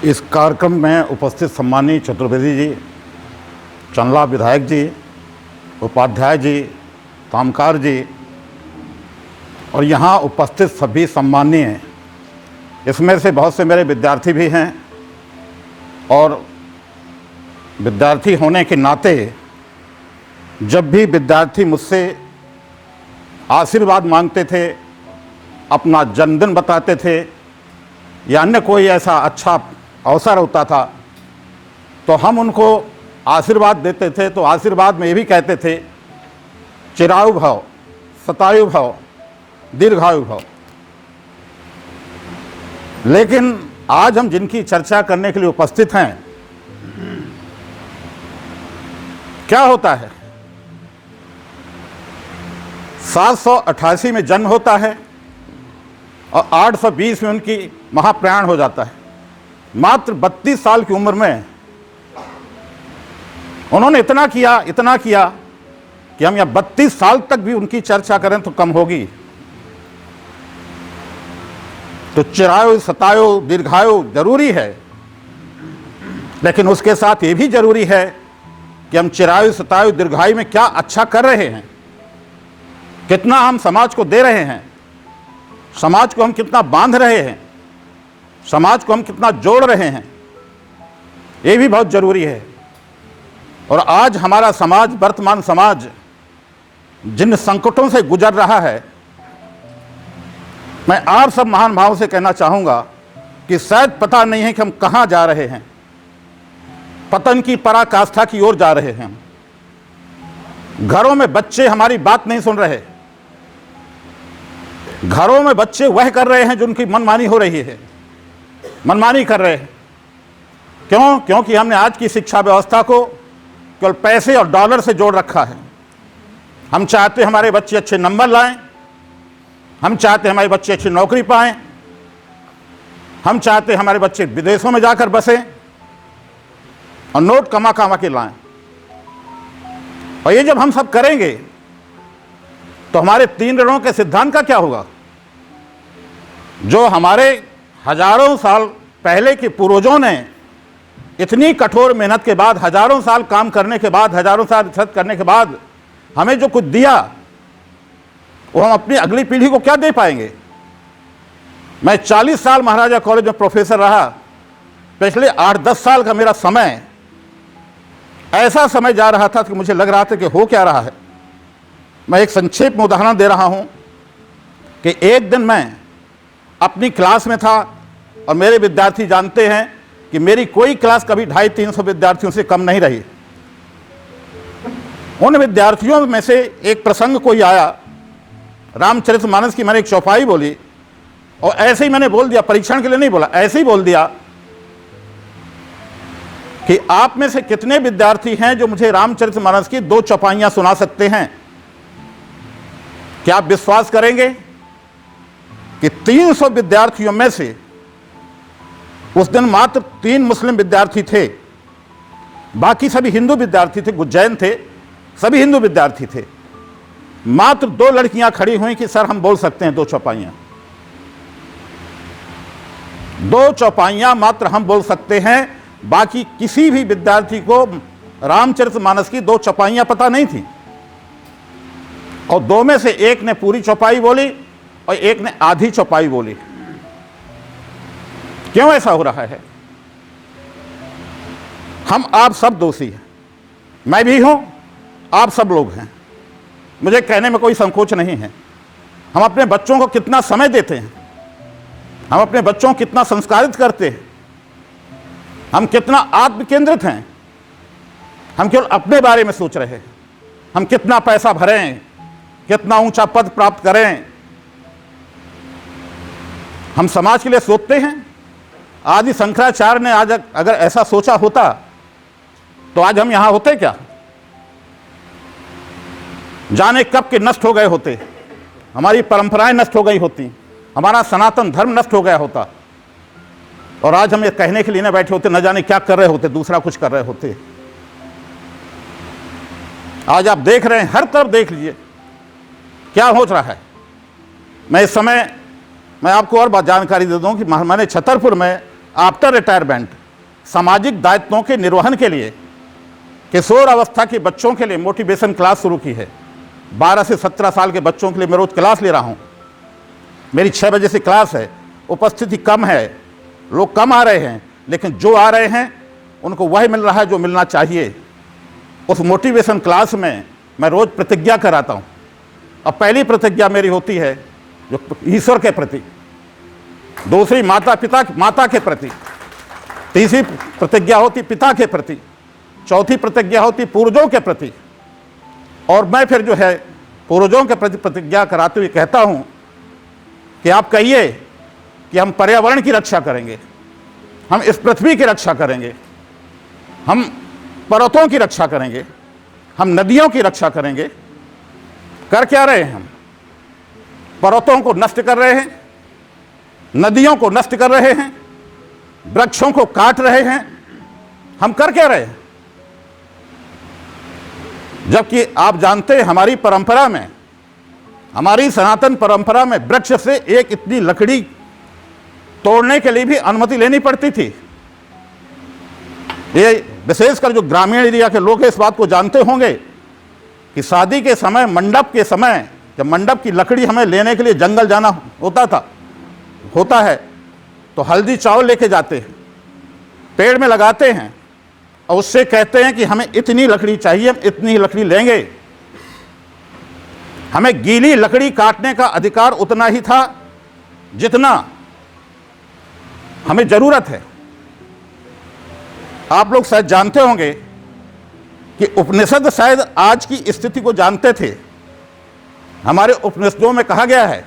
इस कार्यक्रम में उपस्थित सम्मानीय चतुर्वेदी जी, चंदला विधायक जी, उपाध्याय जी, कामकार जी और यहाँ उपस्थित सभी सम्मानीय, इसमें से बहुत से मेरे विद्यार्थी भी हैं और विद्यार्थी होने के नाते जब भी विद्यार्थी मुझसे आशीर्वाद मांगते थे, अपना जन्मदिन बताते थे या अन्य कोई ऐसा अच्छा अवसर होता था तो हम उनको आशीर्वाद देते थे। तो आशीर्वाद में ये भी कहते थे चिरायु भव, शतायु भव, दीर्घायु भव। लेकिन आज हम जिनकी चर्चा करने के लिए उपस्थित हैं, क्या होता है, 788 में जन्म होता है और 820 में उनकी महाप्रयाण हो जाता है। मात्र 32 साल की उम्र में उन्होंने इतना किया कि हम यहाँ 32 साल तक भी उनकी चर्चा करें तो कम होगी। तो चिरायु, शतायु, दीर्घायु जरूरी है, लेकिन उसके साथ ये भी जरूरी है कि हम चिरायु, शतायु, दीर्घायु में क्या अच्छा कर रहे हैं, कितना हम समाज को दे रहे हैं, समाज को हम कितना बांध रहे हैं, समाज को हम कितना जोड़ रहे हैं, ये भी बहुत जरूरी है। और आज हमारा समाज, वर्तमान समाज जिन संकटों से गुजर रहा है, मैं आप सब महान भाव से कहना चाहूँगा कि शायद पता नहीं है कि हम कहाँ जा रहे हैं, पतन की पराकाष्ठा की ओर जा रहे हैं। घरों में बच्चे हमारी बात नहीं सुन रहे, घरों में बच्चे वह कर रहे हैं जो उनकी मनमानी हो रही है, मनमानी कर रहे हैं। क्यों? क्योंकि हमने आज की शिक्षा व्यवस्था को केवल पैसे और डॉलर से जोड़ रखा है। हम चाहते हैं हमारे बच्चे अच्छे नंबर लाएं, हम चाहते हैं हमारे बच्चे अच्छी नौकरी पाएं, हम चाहते हैं हमारे बच्चे विदेशों में जाकर बसें और नोट कमा कमा के लाएं। और ये जब हम सब करेंगे तो हमारे 3 ऋणों के सिद्धांत का क्या होगा? जो हमारे हजारों साल पहले के पूर्वजों ने इतनी कठोर मेहनत के बाद, हजारों साल काम करने के बाद, हजारों साल रिसर्च करने के बाद हमें जो कुछ दिया, वो हम अपनी अगली पीढ़ी को क्या दे पाएंगे? मैं 40 साल महाराजा कॉलेज में प्रोफेसर रहा। पिछले 8-10 साल का मेरा समय ऐसा समय जा रहा था कि मुझे लग रहा था कि हो क्या रहा है। मैं एक संक्षेप में उदाहरण दे रहा हूं कि एक दिन मैं अपनी क्लास में था और मेरे विद्यार्थी जानते हैं कि मेरी कोई क्लास कभी 250-300 विद्यार्थियों से कम नहीं रही। उन विद्यार्थियों में से एक प्रसंग कोई आया, रामचरितमानस की मैंने एक चौपाई बोली और ऐसे ही मैंने बोल दिया, परीक्षण के लिए नहीं बोला, ऐसे ही बोल दिया कि आप में से कितने विद्यार्थी हैं जो मुझे रामचरितमानस की 2 चौपाइयां सुना सकते हैं? क्या आप विश्वास करेंगे कि 300 विद्यार्थियों में से उस दिन मात्र 3 मुस्लिम विद्यार्थी थे, बाकी सभी हिंदू विद्यार्थी थे, जैन थे, सभी हिंदू विद्यार्थी थे। मात्र 2 लड़कियां खड़ी हुई कि सर हम बोल सकते हैं 2 चौपाइयां। 2 चौपाइयां मात्र हम बोल सकते हैं, बाकी किसी भी विद्यार्थी को रामचरितमानस की 2 चौपाइयां पता नहीं थी। और 2 में से एक ने पूरी चौपाई बोली और एक ने आधी चौपाई बोली। क्यों ऐसा हो रहा है? हम आप सब दोषी हैं, मैं भी हूं, आप सब लोग हैं। मुझे कहने में कोई संकोच नहीं है। हम अपने बच्चों को कितना समय देते हैं, हम अपने बच्चों को कितना संस्कारित करते हैं, हम कितना आत्म केंद्रित हैं, हम केवल अपने बारे में सोच रहे हैं, हम कितना पैसा भरें, कितना ऊंचा पद प्राप्त करें। हम समाज के लिए सोचते हैं? आदि शंकराचार्य ने आज अगर ऐसा सोचा होता तो आज हम यहां होते क्या? जाने कब के नष्ट हो गए होते, हमारी परंपराएं नष्ट हो गई होती, हमारा सनातन धर्म नष्ट हो गया होता और आज हम ये कहने के लिए न बैठे होते, न जाने क्या कर रहे होते, दूसरा कुछ कर रहे होते। आज आप देख रहे हैं, हर तरफ देख लीजिए क्या हो रहा है। मैं इस समय मैं आपको और बात जानकारी दे दूं कि मैंने छतरपुर में आफ्टर रिटायरमेंट सामाजिक दायित्वों के निर्वहन के लिए किशोर अवस्था के बच्चों के लिए मोटिवेशन क्लास शुरू की है। 12 से 17 साल के बच्चों के लिए मैं रोज क्लास ले रहा हूं। मेरी 6 बजे से क्लास है। उपस्थिति कम है, लोग कम आ रहे हैं, लेकिन जो आ रहे हैं उनको वही मिल रहा है जो मिलना चाहिए। उस मोटिवेशन क्लास में मैं रोज प्रतिज्ञा कराता हूं। अब पहली प्रतिज्ञा मेरी होती है जो ईश्वर के प्रति, दूसरी माता के प्रति, तीसरी प्रतिज्ञा होती पिता के प्रति, चौथी प्रतिज्ञा होती पूर्वजों के प्रति, और मैं फिर जो है पूर्वजों के प्रति प्रतिज्ञा कराते हुए कहता हूं कि आप कहिए कि हम पर्यावरण की रक्षा करेंगे, हम इस पृथ्वी की रक्षा करेंगे, हम पर्वतों की रक्षा करेंगे, हम नदियों की रक्षा करेंगे। कर क्या रहे हैं हम? पर्वतों को नष्ट कर रहे हैं, नदियों को नष्ट कर रहे हैं, वृक्षों को काट रहे हैं। हम कर क्या रहे हैं? जबकि आप जानते हैं हमारी परंपरा में, हमारी सनातन परंपरा में वृक्ष से एक इतनी लकड़ी तोड़ने के लिए भी अनुमति लेनी पड़ती थी। ये विशेषकर जो ग्रामीण एरिया के लोग इस बात को जानते होंगे कि शादी के समय, मंडप के समय, जब मंडप की लकड़ी हमें लेने के लिए जंगल जाना होता है तो हल्दी चावल लेके जाते हैं, पेड़ में लगाते हैं और उससे कहते हैं कि हमें इतनी लकड़ी चाहिए, हम इतनी लकड़ी लेंगे। हमें गीली लकड़ी काटने का अधिकार उतना ही था जितना हमें जरूरत है। आप लोग शायद जानते होंगे कि उपनिषद शायद आज की स्थिति को जानते थे। हमारे उपनिषदों में कहा गया है,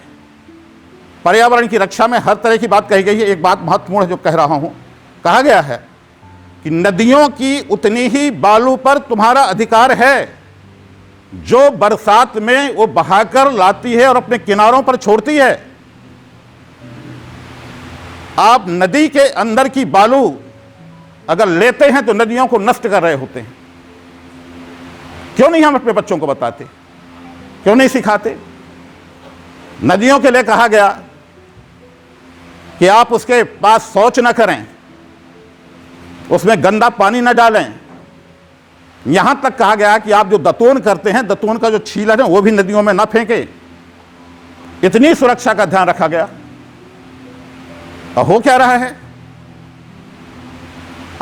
पर्यावरण की रक्षा में हर तरह की बात कही गई है। एक बात महत्वपूर्ण है जो कह रहा हूं, कहा गया है कि नदियों की उतनी ही बालू पर तुम्हारा अधिकार है जो बरसात में वो बहाकर लाती है और अपने किनारों पर छोड़ती है। आप नदी के अंदर की बालू अगर लेते हैं तो नदियों को नष्ट कर रहे होते हैं। क्यों नहीं हम अपने बच्चों को बताते, क्यों नहीं सिखाते? नदियों के लिए कहा गया कि आप उसके पास शौच न करें, उसमें गंदा पानी न डालें। यहां तक कहा गया कि आप जो दतून करते हैं, दतून का जो छीलन है वो भी नदियों में न फेंके। इतनी सुरक्षा का ध्यान रखा गया। और हो क्या रहा है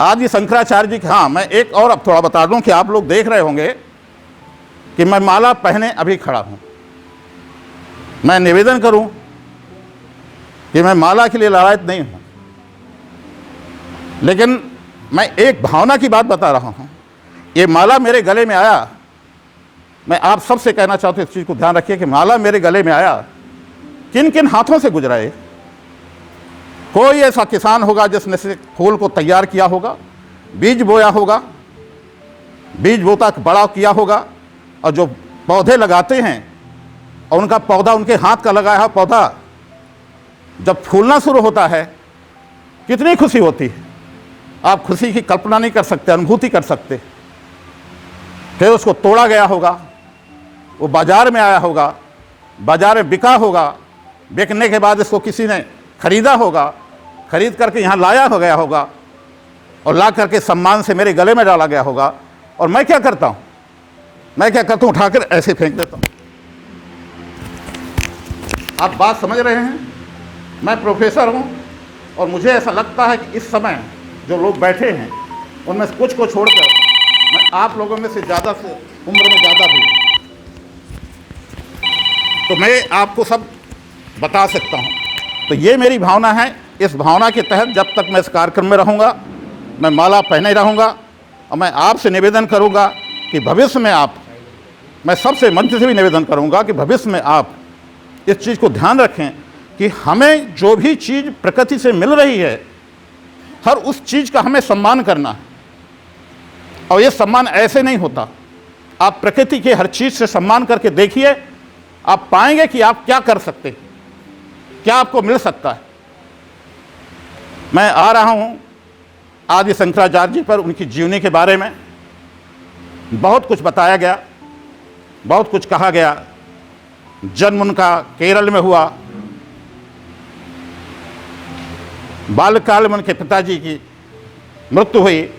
आज ये शंकराचार्य जी। हाँ, मैं एक और अब थोड़ा बता दूं कि आप लोग देख रहे होंगे कि मैं माला पहने अभी खड़ा हूं। मैं निवेदन करूं कि मैं माला के लिए लालायित नहीं हूं, लेकिन मैं एक भावना की बात बता रहा हूं। ये माला मेरे गले में आया, मैं आप सबसे कहना चाहता हूं इस चीज को ध्यान रखिए कि माला मेरे गले में आया किन किन हाथों से गुजरा है। कोई ऐसा किसान होगा जिसने से फूल को तैयार किया होगा, बीज बोया होगा, बीज बोता बड़ा किया होगा, और जो पौधे लगाते हैं और उनका पौधा उनके हाथ का लगाया हुआ पौधा जब फूलना शुरू होता है कितनी खुशी होती है। आप खुशी की कल्पना नहीं कर सकते, अनुभूति कर सकते। फिर उसको तोड़ा गया होगा, वो बाजार में आया होगा, बाजार में बिका होगा, बिकने के बाद इसको किसी ने खरीदा होगा, खरीद करके यहाँ लाया हो गया होगा और ला करके सम्मान से मेरे गले में डाला गया होगा। और मैं क्या करता हूँ, उठाकर ऐसे फेंक देता हूँ। आप बात समझ रहे हैं? मैं प्रोफेसर हूँ और मुझे ऐसा लगता है कि इस समय जो लोग बैठे हैं उनमें से कुछ को छोड़कर मैं आप लोगों में से ज़्यादा से उम्र में ज़्यादा भी, तो मैं आपको सब बता सकता हूँ। तो ये मेरी भावना है। इस भावना के तहत जब तक मैं इस कार्यक्रम में रहूँगा मैं माला पहने रहूँगा। और मैं आपसे निवेदन करूँगा कि भविष्य में आप, मैं सबसे मंच से भी निवेदन करूँगा कि भविष्य में आप इस चीज़ को ध्यान रखें कि हमें जो भी चीज़ प्रकृति से मिल रही है हर उस चीज़ का हमें सम्मान करना है। और ये सम्मान ऐसे नहीं होता। आप प्रकृति के हर चीज़ से सम्मान करके देखिए, आप पाएंगे कि आप क्या कर सकते हैं, क्या आपको मिल सकता है। मैं आ रहा हूँ आदि शंकराचार्य जी पर, उनकी जीवनी के बारे में बहुत कुछ बताया गया, बहुत कुछ कहा गया। जन्म उनका केरल में हुआ, बाल्यकाल में उनके पिताजी की मृत्यु हुई।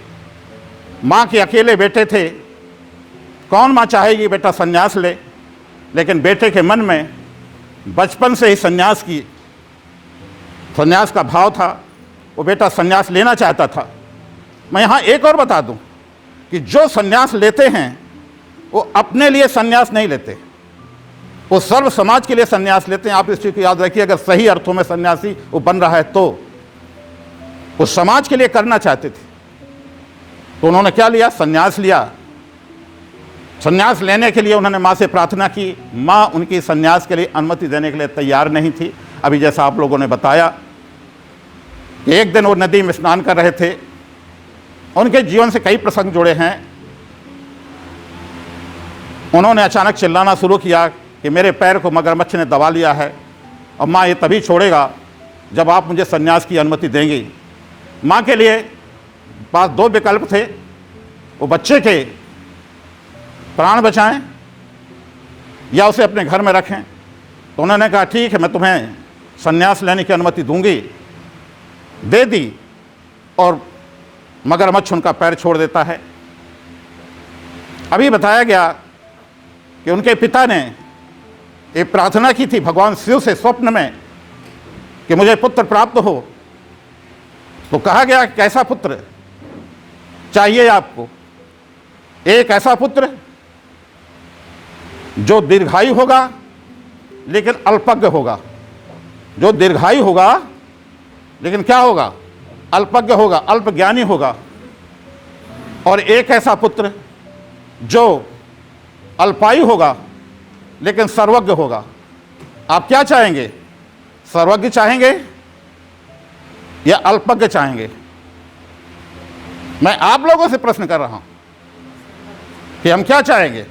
माँ के अकेले बेटे थे। कौन माँ चाहेगी बेटा संन्यास ले, लेकिन बेटे के मन में बचपन से ही संन्यास का भाव था। वो बेटा संन्यास लेना चाहता था। मैं यहाँ एक और बता दूं कि जो संन्यास लेते हैं वो अपने लिए संन्यास नहीं लेते, वो सर्व समाज के लिए संन्यास लेते हैं। आप इस चीज़ को याद रखिए, अगर सही अर्थों में सन्यासी वो बन रहा है तो वो समाज के लिए करना चाहते थे। तो उन्होंने क्या लिया? संन्यास लिया। संन्यास लेने के लिए उन्होंने माँ से प्रार्थना की। माँ उनकी संन्यास के लिए अनुमति देने के लिए तैयार नहीं थी। अभी जैसा आप लोगों ने बताया कि एक दिन वो नदी में स्नान कर रहे थे। उनके जीवन से कई प्रसंग जुड़े हैं। उन्होंने अचानक चिल्लाना शुरू किया कि मेरे पैर को मगरमच्छ ने दबा लिया है और माँ ये तभी छोड़ेगा जब आप मुझे संन्यास की अनुमति देंगी। माँ के लिए पास दो विकल्प थे, वो बच्चे के प्राण बचाएं या उसे अपने घर में रखें। तो उन्होंने कहा ठीक है, मैं तुम्हें संन्यास लेने की अनुमति दूंगी। दे दी और मगरमच्छ उनका पैर छोड़ देता है। अभी बताया गया कि उनके पिता ने एक प्रार्थना की थी भगवान शिव से स्वप्न में कि मुझे पुत्र प्राप्त हो। तो कहा गया कैसा पुत्र चाहिए आपको? एक ऐसा पुत्र जो दीर्घायु होगा लेकिन अल्पज्ञ होगा। जो दीर्घायु होगा लेकिन क्या होगा? अल्पज्ञ होगा, अल्पज्ञानी होगा। और एक ऐसा पुत्र जो अल्पायु होगा लेकिन सर्वज्ञ होगा। आप क्या चाहेंगे? सर्वज्ञ चाहेंगे या अल्पज्ञ चाहेंगे? मैं आप लोगों से प्रश्न कर रहा हूं कि हम क्या चाहेंगे।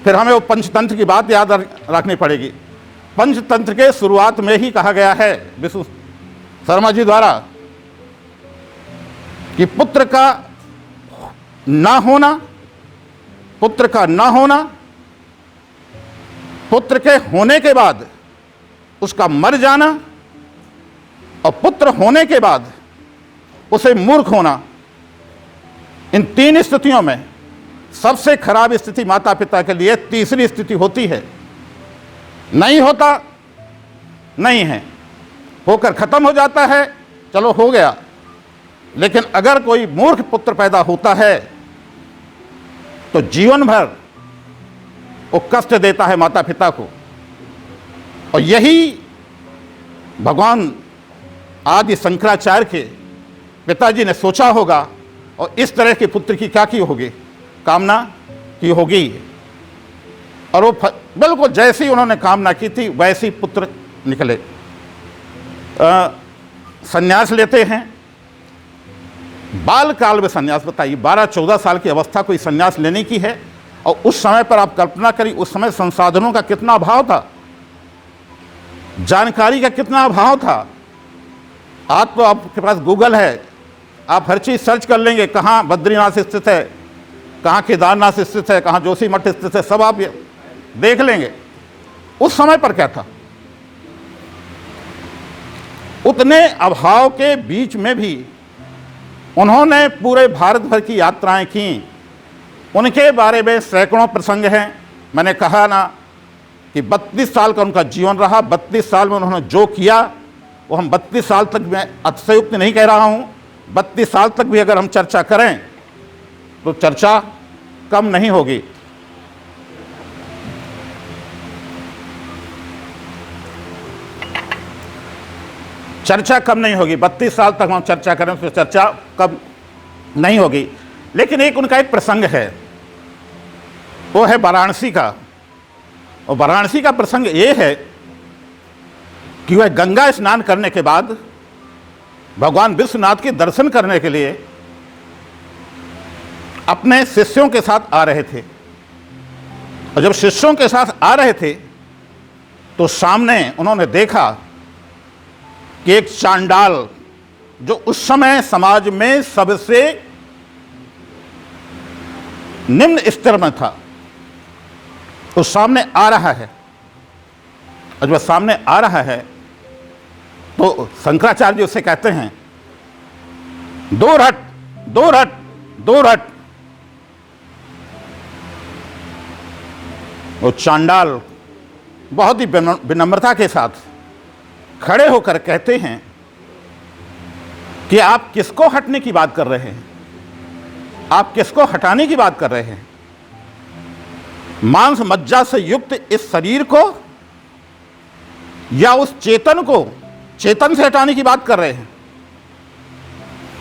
फिर हमें वो पंचतंत्र की बात याद रखनी पड़ेगी। पंचतंत्र के शुरुआत में ही कहा गया है विष्णु शर्मा जी द्वारा कि पुत्र का ना होना, पुत्र का ना होना, पुत्र के होने के बाद उसका मर जाना और पुत्र होने के बाद उसे मूर्ख होना। इन तीन स्थितियों में सबसे खराब स्थिति माता पिता के लिए तीसरी स्थिति होती है। नहीं होता नहीं है, होकर खत्म हो जाता है, चलो हो गया। लेकिन अगर कोई मूर्ख पुत्र पैदा होता है तो जीवन भर वो कष्ट देता है माता पिता को। और यही भगवान आदि शंकराचार्य के पिताजी ने सोचा होगा और इस तरह के पुत्र की क्या की होगी? कामना की होगी। और वो बिल्कुल जैसी उन्होंने कामना की थी वैसी पुत्र निकले। संन्यास लेते हैं। बाल काल में संन्यास, बताइए 12-14 साल की अवस्था कोई संन्यास लेने की है। और उस समय पर आप कल्पना करिए, उस समय संसाधनों का कितना अभाव था, जानकारी का कितना अभाव था। आज तो आपके पास गूगल है, आप हर चीज़ सर्च कर लेंगे, कहाँ बद्रीनाथ स्थित है, कहाँ केदारनाथ स्थित है, कहाँ जोशी मठ स्थित है, सब आप देख लेंगे। उस समय पर क्या था? उतने अभाव के बीच में भी उन्होंने पूरे भारत भर की यात्राएं की। उनके बारे में सैकड़ों प्रसंग हैं। मैंने कहा ना कि 32 साल का उनका जीवन रहा। 32 साल में उन्होंने जो किया वो हम 32 साल तक, मैं अतिशयोक्ति नहीं कह रहा हूँ, 32 साल तक भी अगर हम चर्चा करें तो चर्चा कम नहीं होगी। चर्चा कम नहीं होगी। 32 साल तक हम चर्चा करें तो चर्चा कम नहीं होगी। लेकिन एक उनका एक प्रसंग है, वो है वाराणसी का। और वाराणसी का प्रसंग ये है कि वह गंगा स्नान करने के बाद भगवान विश्वनाथ के दर्शन करने के लिए अपने शिष्यों के साथ आ रहे थे। और जब शिष्यों के साथ आ रहे थे तो सामने उन्होंने देखा कि एक चांडाल, जो उस समय समाज में सबसे निम्न स्तर में था, तो सामने आ रहा है। और जब सामने आ रहा है तो शंकराचार्य उससे कहते हैं, दूर हट, दूर हट, दूर हट। वो चांडाल बहुत ही विनम्रता के साथ खड़े होकर कहते हैं कि आप किसको हटने की बात कर रहे हैं? आप किसको हटाने की बात कर रहे हैं? मांस मज्जा से युक्त इस शरीर को या उस चेतन को चेतन से हटाने की बात कर रहे हैं?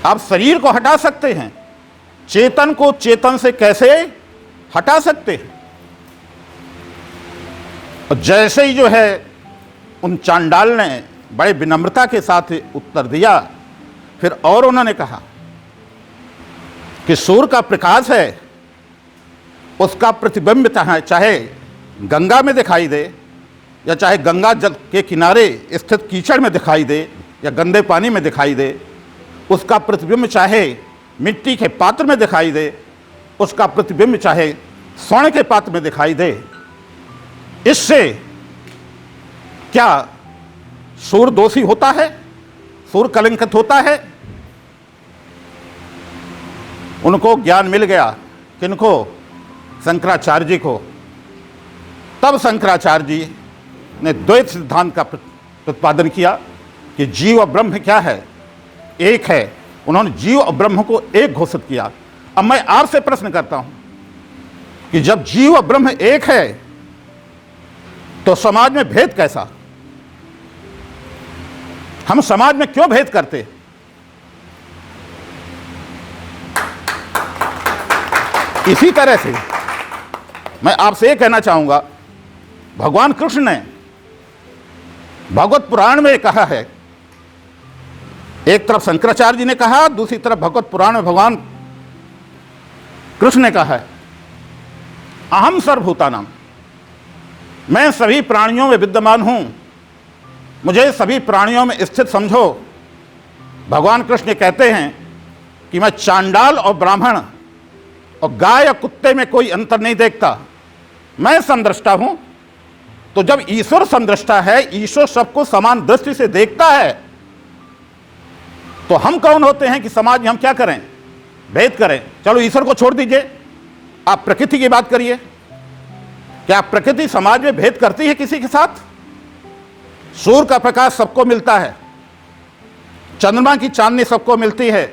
आप शरीर को हटा सकते हैं, चेतन को चेतन से कैसे हटा सकते हैं? और जैसे ही जो है उन चांडाल ने बड़े विनम्रता के साथ उत्तर दिया, फिर और उन्होंने कहा कि सूर्य का प्रकाश है, उसका प्रतिबिंब चाहे गंगा में दिखाई दे या चाहे गंगा जल के किनारे स्थित कीचड़ में दिखाई दे या गंदे पानी में दिखाई दे, उसका प्रतिबिंब चाहे मिट्टी के पात्र में दिखाई दे, उसका प्रतिबिंब चाहे स्वर्ण के पात्र में दिखाई दे, इससे क्या सूर्य दोषी होता है? सूर्य कलंकित होता है? उनको ज्ञान मिल गया, किनको? शंकराचार्य जी को। तब शंकराचार्य जी ने द्वैत सिद्धांत का प्रतिपादन किया कि जीव और ब्रह्म क्या है? एक है। उन्होंने जीव और ब्रह्म को एक घोषित किया। अब मैं आपसे प्रश्न करता हूं कि जब जीव और ब्रह्म एक है तो समाज में भेद कैसा? हम समाज में क्यों भेद करते? इसी तरह से मैं आपसे यह कहना चाहूंगा, भगवान कृष्ण ने भगवत पुराण में कहा है, एक तरफ शंकराचार्य जी ने कहा, दूसरी तरफ भगवत पुराण में भगवान कृष्ण ने कहा है, अहम सर्वभूतानां, मैं सभी प्राणियों में विद्यमान हूं, मुझे सभी प्राणियों में स्थित समझो। भगवान कृष्ण कहते हैं कि मैं चांडाल और ब्राह्मण और गाय और कुत्ते में कोई अंतर नहीं देखता, मैं समदृष्टा हूं। तो जब ईश्वर समदृष्टा है, ईश्वर सबको समान दृष्टि से देखता है, तो हम कौन होते हैं कि समाज में हम क्या करें? भेद करें। चलो ईश्वर को छोड़ दीजिए, आप प्रकृति की बात करिए। क्या प्रकृति समाज में भेद करती है किसी के साथ? सूर्य का प्रकाश सबको मिलता है, चंद्रमा की चांदनी सबको मिलती है,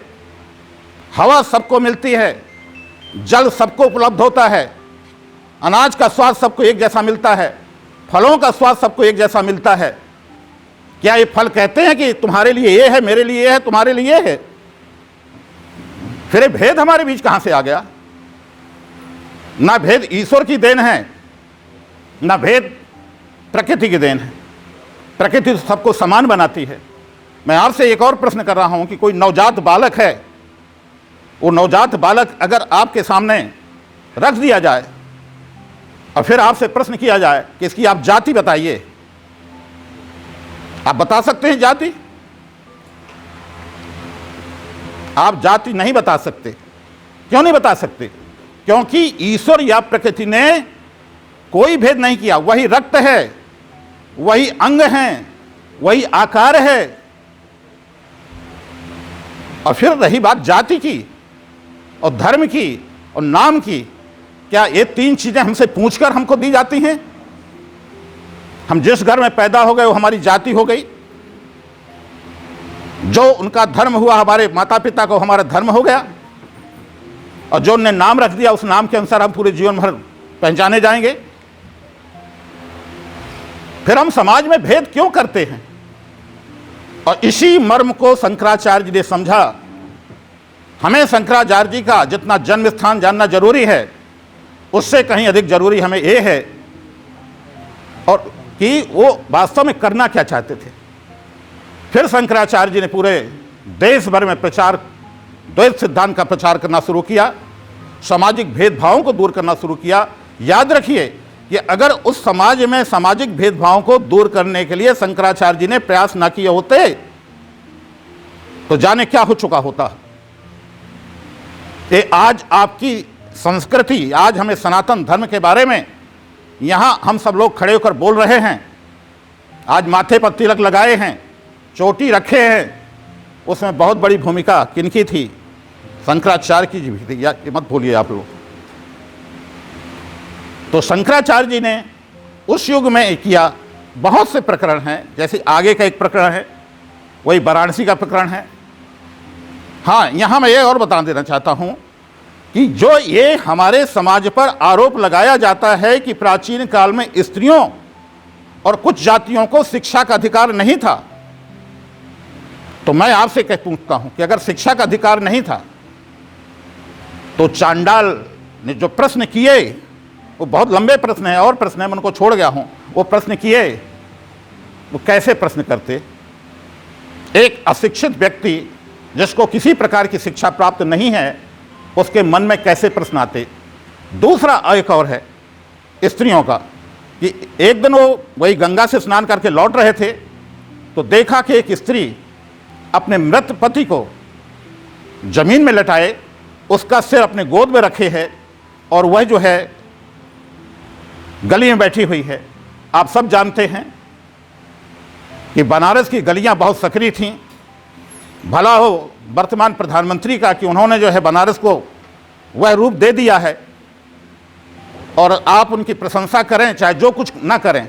हवा सबको मिलती है, जल सबको उपलब्ध होता है, अनाज का स्वाद सबको एक जैसा मिलता है, फलों का स्वाद सबको एक जैसा मिलता है। क्या ये फल कहते हैं कि तुम्हारे लिए ये है, मेरे लिए ये है, तुम्हारे लिए ये है? फिर ये भेद हमारे बीच कहां से आ गया? ना भेद ईश्वर की देन है, ना भेद प्रकृति की देन है। प्रकृति सबको समान बनाती है। मैं आपसे एक और प्रश्न कर रहा हूं कि कोई नवजात बालक है, वो नवजात बालक अगर आपके सामने रख दिया जाए और फिर आपसे प्रश्न किया जाए कि इसकी आप जाति बताइए, आप बता सकते हैं जाति? आप जाति नहीं बता सकते। क्यों नहीं बता सकते? क्योंकि ईश्वर या प्रकृति ने कोई भेद नहीं किया। वही रक्त है, वही अंग हैं, वही आकार है। और फिर रही बात जाति की और धर्म की और नाम की, क्या ये तीन चीजें हमसे पूछकर हमको दी जाती हैं? हम जिस घर में पैदा हो गए वो हमारी जाति हो गई, जो उनका धर्म हुआ हमारे माता पिता को हमारा धर्म हो गया, और जो उन्होंने नाम रख दिया उस नाम के अनुसार हम पूरे जीवन भर पहचाने जाएंगे। फिर हम समाज में भेद क्यों करते हैं? और इसी मर्म को शंकराचार्य जी ने समझा। हमें शंकराचार्य जी का जितना जन्म स्थान जानना जरूरी है, उससे कहीं अधिक जरूरी हमें यह है और कि वो वास्तव में करना क्या चाहते थे। फिर शंकराचार्य जी ने पूरे देश भर में प्रचार, द्वैत सिद्धांत का प्रचार करना शुरू किया, सामाजिक भेदभावों को दूर करना शुरू किया। याद रखिए कि अगर उस समाज में सामाजिक भेदभावों को दूर करने के लिए शंकराचार्य जी ने प्रयास ना किए होते तो जाने क्या हो चुका होता। ये आज आपकी संस्कृति, आज हमें सनातन धर्म के बारे में यहां हम सब लोग खड़े होकर बोल रहे हैं, आज माथे पर तिलक लगाए हैं, चोटी रखे हैं, उसमें बहुत बड़ी भूमिका किनकी थी? शंकराचार्य की भी थी, ये मत भूलिए आप लोग। तो शंकराचार्य जी ने उस युग में किया। बहुत से प्रकरण हैं, जैसे आगे का एक प्रकरण है, वही वाराणसी का प्रकरण है। हाँ, यहाँ मैं ये और बता देना चाहता हूँ कि जो ये हमारे समाज पर आरोप लगाया जाता है कि प्राचीन काल में स्त्रियों और कुछ जातियों को शिक्षा का अधिकार नहीं था, तो मैं आपसे पूछता हूँ कि अगर शिक्षा का अधिकार नहीं था तो चांडाल ने जो प्रश्न किए, वो बहुत लंबे प्रश्न है और प्रश्न है, मैं उनको छोड़ गया हूँ। वो प्रश्न किए, वो कैसे प्रश्न करते? एक अशिक्षित व्यक्ति जिसको किसी प्रकार की शिक्षा प्राप्त नहीं है, उसके मन में कैसे प्रश्न आते? दूसरा एक और है स्त्रियों का कि एक दिन वो वही गंगा से स्नान करके लौट रहे थे तो देखा कि एक स्त्री अपने मृत पति को जमीन में लटाए, उसका सिर अपने गोद में रखे है और वह जो है गली में बैठी हुई है। आप सब जानते हैं कि बनारस की गलियां बहुत सक्रिय थीं। भला हो वर्तमान प्रधानमंत्री का कि उन्होंने जो है बनारस को वह रूप दे दिया है, और आप उनकी प्रशंसा करें चाहे जो कुछ ना करें,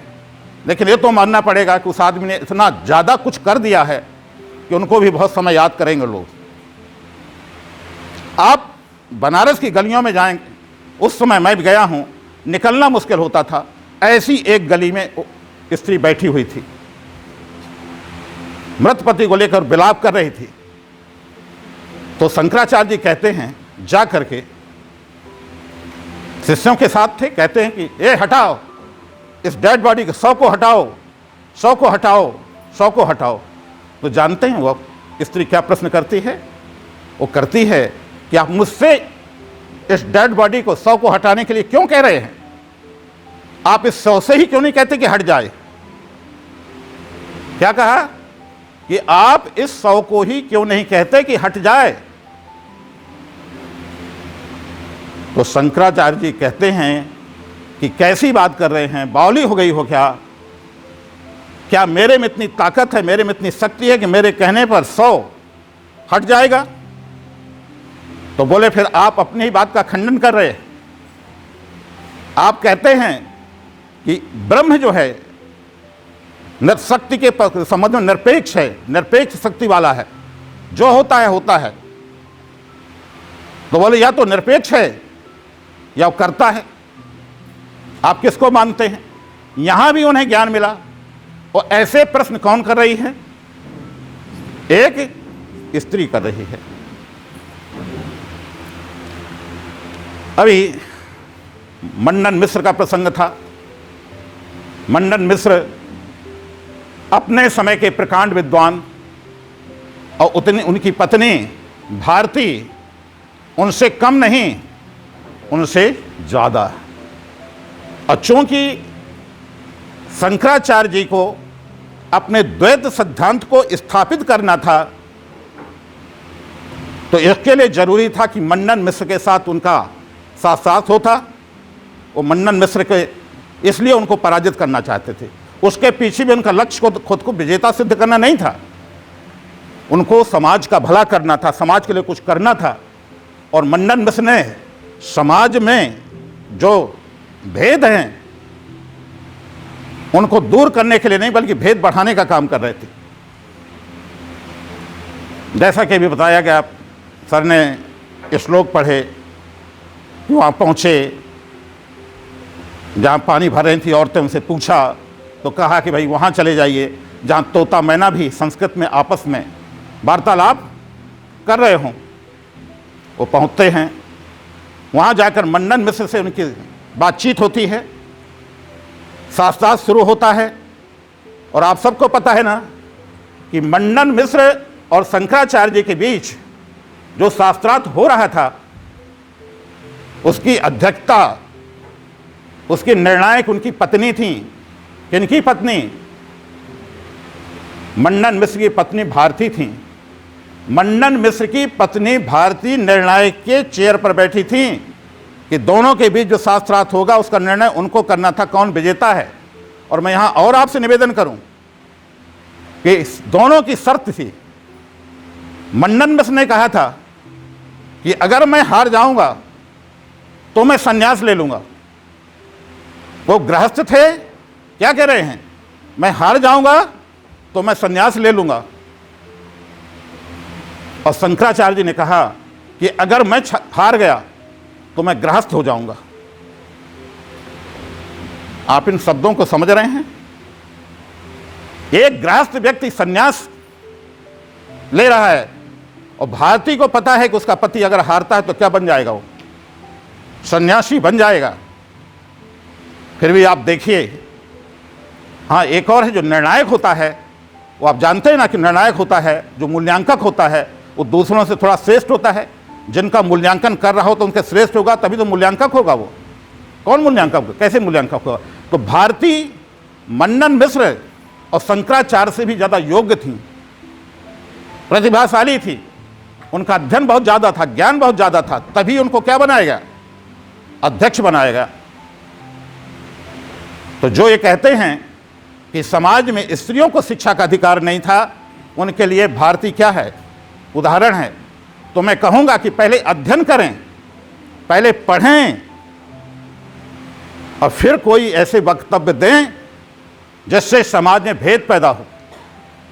लेकिन ये तो मानना पड़ेगा कि उस आदमी ने इतना ज़्यादा कुछ कर दिया है कि उनको भी बहुत समय याद करेंगे लोग। आप बनारस की गलियों में जाएंगे, उस समय मैं भी गया हूँ, निकलना मुश्किल होता था। ऐसी एक गली में स्त्री बैठी हुई थी, मृत पति को लेकर विलाप कर रही थी। तो शंकराचार्य जी कहते हैं, जा करके शिष्यों के साथ थे, कहते हैं कि ये हटाओ इस डेड बॉडी के, 100 को हटाओ, 100 को हटाओ, 100 को हटाओ। तो जानते हैं वो स्त्री क्या प्रश्न करती है? वो करती है कि आप मुझसे इस डेड बॉडी को 100 को हटाने के लिए क्यों कह रहे हैं? आप इस 100 से ही क्यों नहीं कहते कि हट जाए? क्या कहा कि आप इस 100 को ही क्यों नहीं कहते कि हट जाए? तो शंकराचार्य जी कहते हैं कि कैसी बात कर रहे हैं, बावली हो गई हो क्या? क्या मेरे में इतनी ताकत है, मेरे में इतनी शक्ति है कि मेरे कहने पर 100 हट जाएगा? तो बोले फिर आप अपनी ही बात का खंडन कर रहे हैं। आप कहते हैं कि ब्रह्म जो है शक्ति के संबंध में निरपेक्ष है, निरपेक्ष शक्ति वाला है, जो होता है होता है। तो बोले या तो निरपेक्ष है या वो करता है। आप किसको मानते हैं? यहां भी उन्हें ज्ञान मिला। और ऐसे प्रश्न कौन कर रही है? एक स्त्री कर रही है। अभी मंडन मिश्र का प्रसंग था। मंडन मिश्र अपने समय के प्रकांड विद्वान, और उतनी उनकी पत्नी भारती उनसे कम नहीं, उनसे ज़्यादा। और चूंकि शंकराचार्य जी को अपने द्वैत सिद्धांत को स्थापित करना था, तो इसके लिए जरूरी था कि मंडन मिश्र के साथ उनका साथ होता। वो मंडन मिश्र के इसलिए उनको पराजित करना चाहते थे। उसके पीछे भी उनका लक्ष्य खुद को विजेता सिद्ध करना नहीं था, उनको समाज का भला करना था, समाज के लिए कुछ करना था। और मंडन मिश्र ने समाज में जो भेद हैं उनको दूर करने के लिए नहीं, बल्कि भेद बढ़ाने का काम कर रहे थे। जैसा कि भी बताया गया, सर ने श्लोक पढ़े, वहाँ पहुँचे जहाँ पानी भर रही थी औरतें, उनसे पूछा तो कहा कि भाई वहाँ चले जाइए जहाँ तोता मैना भी संस्कृत में आपस में वार्तालाप कर रहे हों। वो पहुँचते हैं, वहाँ जाकर मंडन मिश्र से उनकी बातचीत होती है, शास्त्रार्थ शुरू होता है। और आप सबको पता है ना कि मंडन मिश्र और शंकराचार्य जी के बीच जो शास्त्रार्थ हो रहा था, उसकी अध्यक्षता, उसकी निर्णायक उनकी पत्नी थी। किनकी पत्नी? मंडन मिश्र की पत्नी भारती थी। मंडन मिश्र की पत्नी भारती निर्णायक के चेयर पर बैठी थी कि दोनों के बीच जो शास्त्रार्थ होगा उसका निर्णय उनको करना था, कौन विजेता है। और मैं यहाँ और आपसे निवेदन करूं कि दोनों की शर्त थी। मंडन मिश्र ने कहा था कि अगर मैं हार जाऊंगा तो मैं संन्यास ले लूंगा। वो गृहस्थ थे, क्या कह रहे हैं, मैं हार जाऊंगा तो मैं संन्यास ले लूंगा। और शंकराचार्य जी ने कहा कि अगर मैं हार गया तो मैं गृहस्थ हो जाऊंगा। आप इन शब्दों को समझ रहे हैं? एक गृहस्थ व्यक्ति संन्यास ले रहा है और भारती को पता है कि उसका पति अगर हारता है तो क्या बन जाएगा, वो सन्यासी बन जाएगा। फिर भी आप देखिए, हाँ एक और है जो निर्णायक होता है, वो आप जानते हैं ना कि निर्णायक होता है, जो मूल्यांकक होता है वो दूसरों से थोड़ा श्रेष्ठ होता है। जिनका मूल्यांकन कर रहा हो तो उनके श्रेष्ठ होगा, तभी तो मूल्यांकक होगा। वो कौन मूल्यांकक, कैसे मूल्यांकक होगा? तो भारती मंडन मिश्र और शंकराचार्य से भी ज़्यादा योग्य थी, प्रतिभाशाली थी, उनका अध्ययन बहुत ज़्यादा था, ज्ञान बहुत ज़्यादा था, तभी उनको क्या बनाएगा, अध्यक्ष बनाएगा। तो जो ये कहते हैं कि समाज में स्त्रियों को शिक्षा का अधिकार नहीं था, उनके लिए भारती क्या है, उदाहरण है। तो मैं कहूँगा कि पहले अध्ययन करें, पहले पढ़ें और फिर कोई ऐसे वक्तव्य दें जिससे समाज में भेद पैदा हो।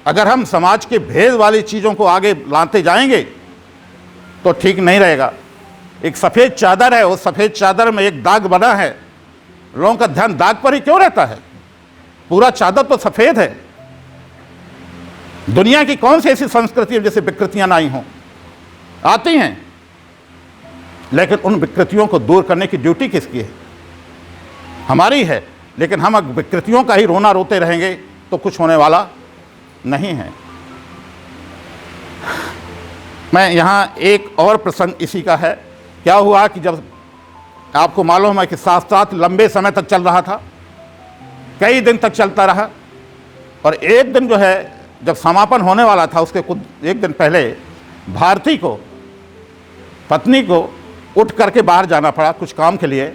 अगर हम समाज के भेद वाली चीज़ों को आगे लाते जाएंगे तो ठीक नहीं रहेगा। एक सफ़ेद चादर है, उस सफ़ेद चादर में एक दाग बना है, लोगों का ध्यान दाग पर ही क्यों रहता है? पूरा चादर तो सफ़ेद है। दुनिया की कौन सी ऐसी संस्कृति है जैसे विकृतियां ना आई हों? आती हैं, लेकिन उन विकृतियों को दूर करने की ड्यूटी किसकी है? हमारी है। लेकिन हम विकृतियों का ही रोना रोते रहेंगे तो कुछ होने वाला नहीं है। मैं यहाँ एक और प्रसंग इसी का है। क्या हुआ कि जब आपको मालूम है कि शास्त्रार्थ लंबे समय तक चल रहा था, कई दिन तक चलता रहा, और एक दिन जो है जब समापन होने वाला था उसके कुछ एक दिन पहले भारती को, पत्नी को उठ करके बाहर जाना पड़ा कुछ काम के लिए।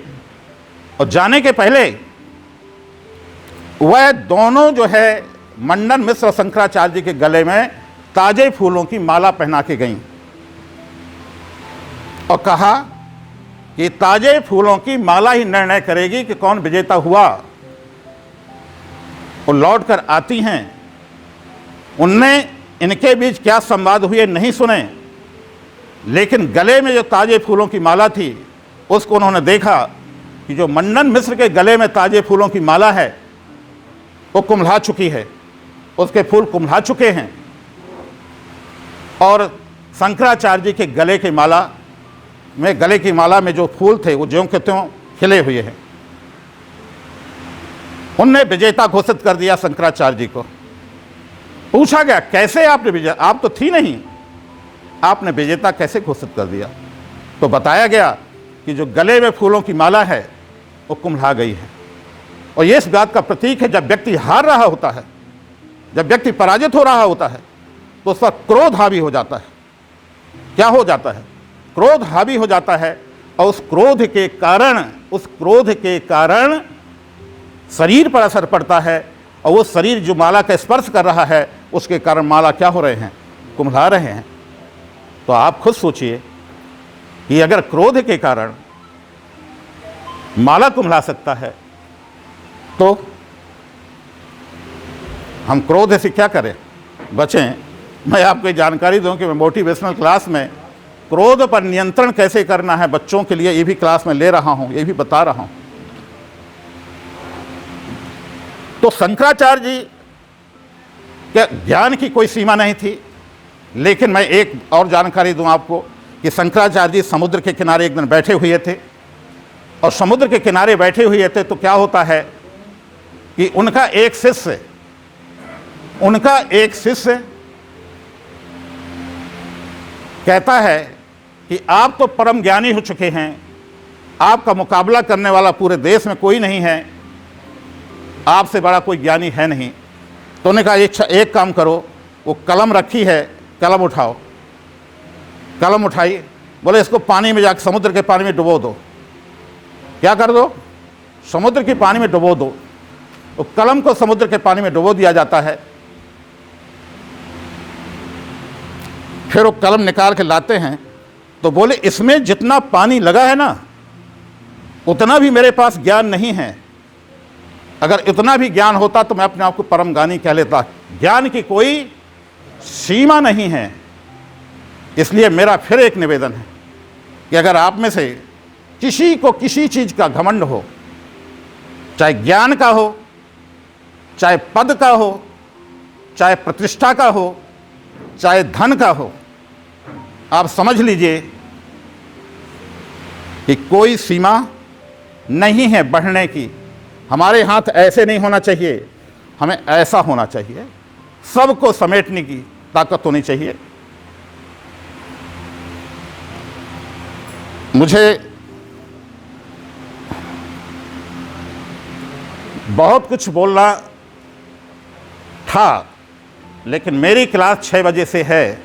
और जाने के पहले वह दोनों जो है मंडन मिश्र और शंकराचार्य जी के गले में ताजे फूलों की माला पहना के गईं और कहा कि ताजे फूलों की माला ही निर्णय करेगी कि कौन विजेता हुआ। वो लौट कर आती हैं, उनने इनके बीच क्या संवाद हुए नहीं सुने, लेकिन गले में जो ताजे फूलों की माला थी उसको उन्होंने देखा कि जो मंडन मिश्र के गले में ताजे फूलों की माला है वो कुम्हला चुकी है, उसके फूल कुम्हला चुके हैं, और शंकराचार्य जी के गले की माला में जो फूल थे वो ज्यों के त्यों खिले हुए हैं। उनने विजेता घोषित कर दिया शंकराचार्य जी को। पूछा गया कैसे आपने विजेता, आप तो थी नहीं, आपने विजेता कैसे घोषित कर दिया? तो बताया गया कि जो गले में फूलों की माला है वो कुम्हला गई है। और ये इस बात का प्रतीक है, जब व्यक्ति हार रहा होता है, जब व्यक्ति पराजित हो रहा होता है तो उस पर क्रोध हावी हो जाता है। क्या हो जाता है? क्रोध हावी हो जाता है, और उस क्रोध के कारण शरीर पर असर पड़ता है, और वो शरीर जो माला का स्पर्श कर रहा है उसके कारण माला क्या हो रहे हैं, कुम्हला रहे हैं। तो आप खुद सोचिए कि अगर क्रोध के कारण माला कुम्हला सकता है तो हम क्रोध से क्या करें, बचें। मैं आपको जानकारी दूं कि मैं मोटिवेशनल क्लास में क्रोध पर नियंत्रण कैसे करना है बच्चों के लिए, ये भी क्लास में ले रहा हूं, ये भी बता रहा हूं। तो शंकराचार्य जी के ज्ञान की कोई सीमा नहीं थी, लेकिन मैं एक और जानकारी दूं आपको कि शंकराचार्य जी समुद्र के किनारे एक दिन बैठे हुए थे, और समुद्र के किनारे बैठे हुए थे तो क्या होता है कि उनका एक शिष्य कहता है कि आप तो परम ज्ञानी हो चुके हैं, आपका मुकाबला करने वाला पूरे देश में कोई नहीं है, आपसे बड़ा कोई ज्ञानी है नहीं। तो उन्होंने कहा एक काम करो, वो कलम रखी है, कलम उठाओ। कलम उठाई, बोले इसको पानी में जाकर समुद्र के पानी में डुबो दो। क्या कर दो? समुद्र के पानी में डुबो दो। तो कलम को समुद्र के पानी में डुबो दिया जाता है, फिर वो कलम निकाल के लाते हैं तो बोले इसमें जितना पानी लगा है ना उतना भी मेरे पास ज्ञान नहीं है। अगर इतना भी ज्ञान होता तो मैं अपने आप को परम ज्ञानी कह लेता। ज्ञान की कोई सीमा नहीं है। इसलिए मेरा फिर एक निवेदन है कि अगर आप में से किसी को किसी चीज़ का घमंड हो, चाहे ज्ञान का हो, चाहे पद का हो, चाहे प्रतिष्ठा का हो, चाहे धन का हो, आप समझ लीजिए कि कोई सीमा नहीं है बढ़ने की। हमारे हाथ ऐसे नहीं होना चाहिए, हमें ऐसा होना चाहिए। सबको समेटने की ताकत होनी चाहिए। मुझे बहुत कुछ बोलना था, लेकिन मेरी क्लास 6 बजे से है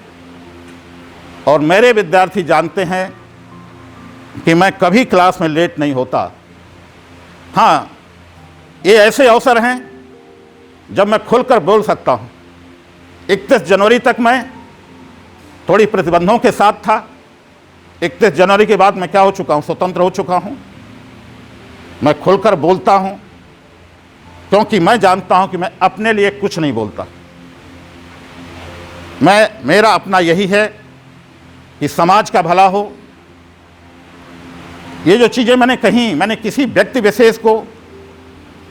और मेरे विद्यार्थी जानते हैं कि मैं कभी क्लास में लेट नहीं होता। हाँ, ये ऐसे अवसर हैं जब मैं खुलकर बोल सकता हूँ। 31 जनवरी तक मैं थोड़ी प्रतिबंधों के साथ था। 31 जनवरी के बाद मैं क्या हो चुका हूँ, स्वतंत्र हो चुका हूँ। मैं खुलकर बोलता हूँ क्योंकि मैं जानता हूँ कि मैं अपने लिए कुछ नहीं बोलता। मेरा अपना यही है कि समाज का भला हो। ये जो चीज़ें मैंने कही, मैंने किसी व्यक्ति विशेष को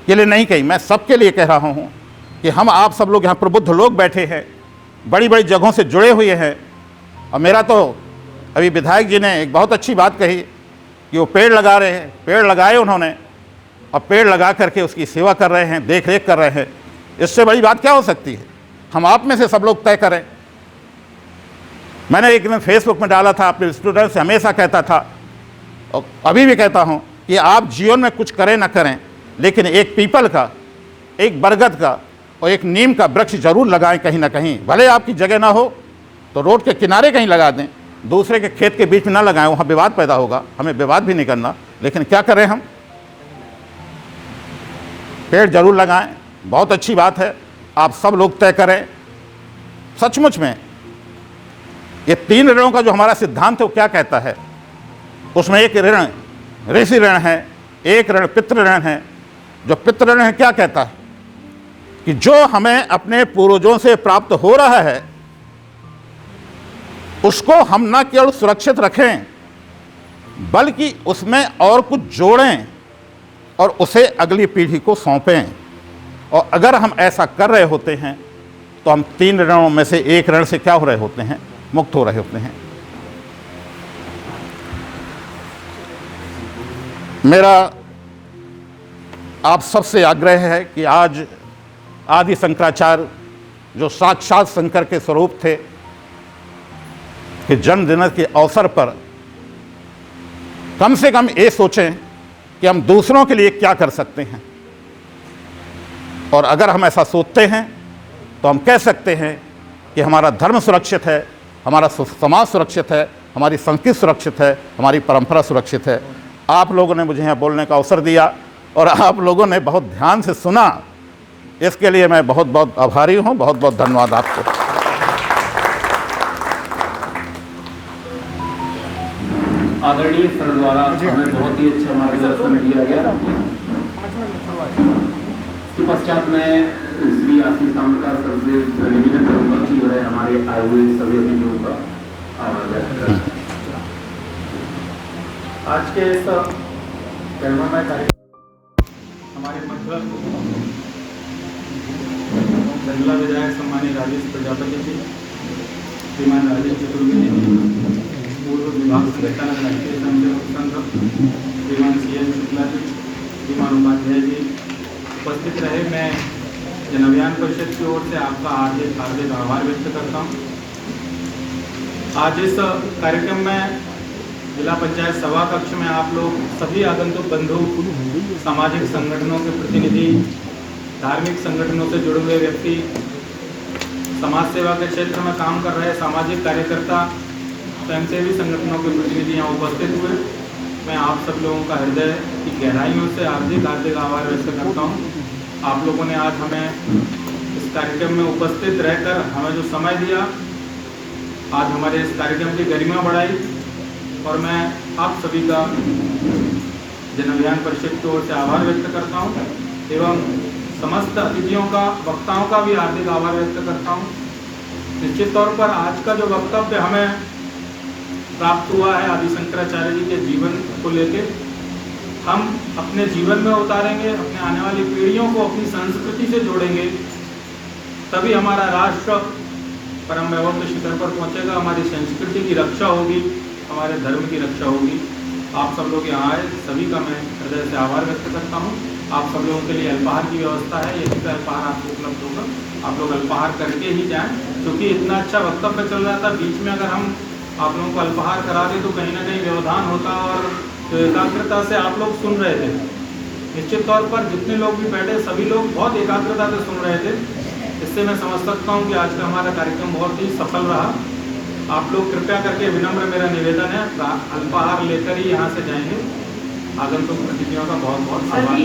के लिए नहीं कही, मैं सबके लिए कह रहा हूँ कि हम आप सब लोग यहाँ प्रबुद्ध लोग बैठे हैं, बड़ी बड़ी जगहों से जुड़े हुए हैं। और मेरा तो अभी विधायक जी ने एक बहुत अच्छी बात कही कि वो पेड़ लगा रहे हैं। पेड़ लगाए उन्होंने और पेड़ लगा करके उसकी सेवा कर रहे हैं, देख रेख कर रहे हैं। इससे बड़ी बात क्या हो सकती है? हम आप में से सब लोग तय करें। मैंने एक दिन फेसबुक में डाला था, अपने स्टूडेंट से हमेशा कहता था और अभी भी कहता हूँ कि आप जीवन में कुछ करें ना करें, लेकिन एक पीपल का, एक बरगद का और एक नीम का वृक्ष जरूर लगाएं कहीं ना कहीं। भले आपकी जगह ना हो तो रोड के किनारे कहीं लगा दें, दूसरे के खेत के बीच में ना लगाएं, वहाँ विवाद पैदा होगा। हमें विवाद भी नहीं करना, लेकिन क्या करें हम, पेड़ जरूर लगाएं। बहुत अच्छी बात है, आप सब लोग तय करें। सचमुच में ये 3 ऋणों का जो हमारा सिद्धांत है वो क्या कहता है, उसमें एक ऋण ऋषि ऋण है, एक ऋण पितृ ऋण है। जो पितृ ऋण है क्या कहता है कि जो हमें अपने पूर्वजों से प्राप्त हो रहा है उसको हम न केवल सुरक्षित रखें बल्कि उसमें और कुछ जोड़ें और उसे अगली पीढ़ी को सौंपें। और अगर हम ऐसा कर रहे होते हैं तो हम 3 ऋणों में से एक ऋण से क्या हो रहे होते हैं, मुक्त हो रहे होते हैं। मेरा आप सबसे आग्रह है कि आज आदि शंकराचार्य जो साक्षात शंकर के स्वरूप थे कि जन्मदिन के अवसर पर कम से कम ये सोचें कि हम दूसरों के लिए क्या कर सकते हैं। और अगर हम ऐसा सोचते हैं तो हम कह सकते हैं कि हमारा धर्म सुरक्षित है, हमारा समाज सुरक्षित है, हमारी संस्कृति सुरक्षित है, हमारी परंपरा सुरक्षित है। आप लोगों ने मुझे यहाँ बोलने का अवसर दिया और आप लोगों ने बहुत ध्यान से सुना, इसके लिए मैं बहुत बहुत आभारी हूँ। बहुत बहुत धन्यवाद आपको। आदरणीय सर द्वारा हमें बहुत ही अच्छा मार्गदर्शन दिया गया। इसके पश्चात मैं श्री आशीष तामलकार सर से निवेदन करूंगा कि जो है हमारे आए हुए सभी अतिथियों का आज के इस प्रेरणामय कार्यक्रम हमारे मध्य जिला विधायक सम्मानीय राजेश प्रजापति जी, श्रीमान राजेश चतुर्वेदी जी, पूर्व विभाग संचालक राष्ट्रीय संघ श्रीमान CN शुक्ला जी, श्रीमान उपाध्याय जी उपस्थित रहे। मैं जन अभियान परिषद की ओर से आपका हार्दिक हार्दिक आभार व्यक्त करता हूँ। आज इस कार्यक्रम में जिला पंचायत सभा कक्ष में आप लोग सभी आगंतुक बंधु, सामाजिक संगठनों के प्रतिनिधि, धार्मिक संगठनों से जुड़े हुए व्यक्ति, समाज सेवा के क्षेत्र में काम कर रहे सामाजिक कार्यकर्ता, स्वयंसेवी संगठनों के प्रतिनिधि यहाँ उपस्थित हुए। मैं आप सब लोगों का हृदय की गहराइयों से हार्दिक हार्दिक आभार व्यक्त करता हूँ। आप लोगों ने आज हमें इस कार्यक्रम में उपस्थित रहकर हमें जो समय दिया आज हमारे इस कार्यक्रम की गरिमा बढ़ाई और मैं आप सभी का जन अभियान परिषद की ओर से आभार व्यक्त करता हूं एवं समस्त अतिथियों का, वक्ताओं का भी हार्दिक आभार व्यक्त करता हूं। निश्चित तौर पर आज का जो वक्तव्य हमें प्राप्त हुआ है आदि शंकराचार्य जी के जीवन को लेकर, हम अपने जीवन में उतारेंगे, अपने आने वाली पीढ़ियों को अपनी संस्कृति से जोड़ेंगे, तभी हमारा राष्ट्र परम वैभव के शिखर पर पहुंचेगा, हमारी संस्कृति की रक्षा होगी, हमारे धर्म की रक्षा होगी। आप सब लोग यहाँ आए, सभी का मैं हृदय से आभार व्यक्त करता हूँ। आप सब लोगों के लिए अल्पाहार की व्यवस्था है, यही तो अल्पाहार आपको उपलब्ध होगा, आप लोग अल्पाहार करके ही जाएं, क्योंकि इतना अच्छा वक्तव्य चल रहा था, बीच में अगर हम आप लोगों को अल्पाहार करा दें तो कहीं ना कहीं व्यवधान होता और जो एकाग्रता से आप लोग सुन रहे थे। निश्चित तौर पर जितने लोग भी बैठे सभी लोग बहुत एकाग्रता से सुन रहे थे। इससे मैं समझ सकता हूँ कि आज का हमारा कार्यक्रम बहुत ही सफल रहा। आप लोग कृपया करके, विनम्र मेरा निवेदन है, अल्पाहार लेकर ही यहाँ से जाएंगे। आगंतुक अतिथियों का बहुत बहुत आभार।